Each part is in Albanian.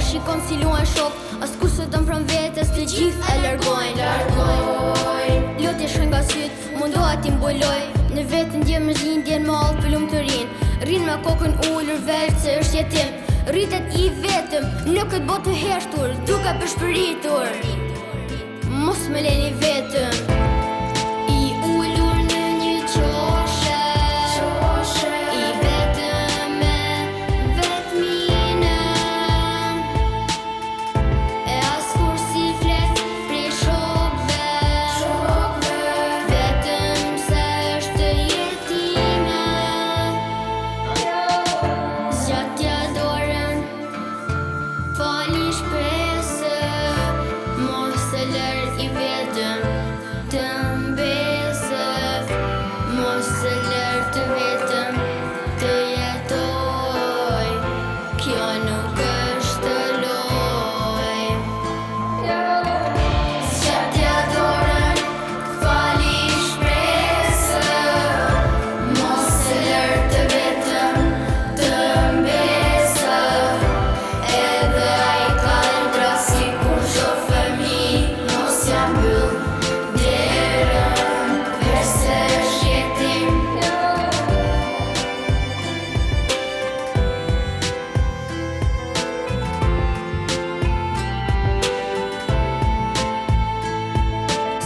Shikon si luan shok, as kur se dëm pran vetës të gjithë e largojnë. Lotje shkën nga syt, mundoha ti mbuloj, në vetë ndje më zhindjen mall për lumë të rinë. Rinë me kokën ullur veç se është jetim, rritet I vetëm në këtë botë të heshtur, duke përshpëritur. Mos me leni vetëm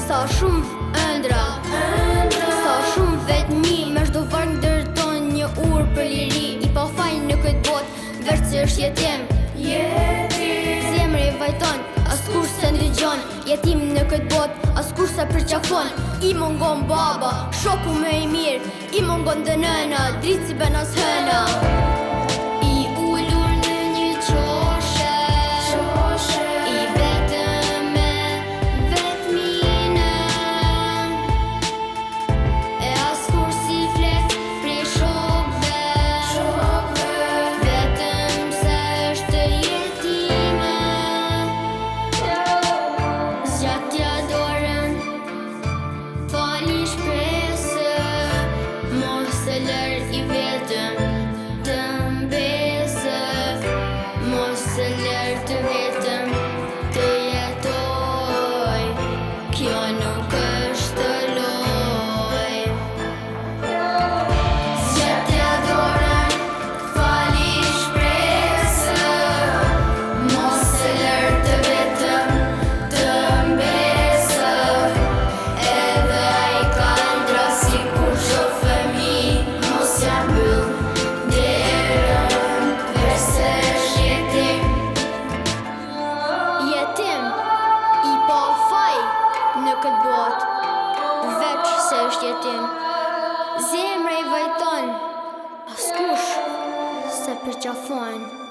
Sa shumë ëndra, sa shumë vetëmi, me shdo varg ndërton një urë për liri, I pa fajnë në këtë botë, veç se është jetim. Zemre I vajton, as kur se ndëgjon, jetim në këtë botë, as kur se përqafon. I mungon baba, shoku me I mirë, I mungon dë nëna, dritë si benas hëna. I vetëm të mbesë, mos e lër të vetëm të jetoj, kjo nuk është loj. Zgjatja dorën, fali shpresë, mos e lër të vetëm të mbesë, edhe ai ka ëndra si kur çdo fëmijë. Zemra I vajton, askush se përqafon.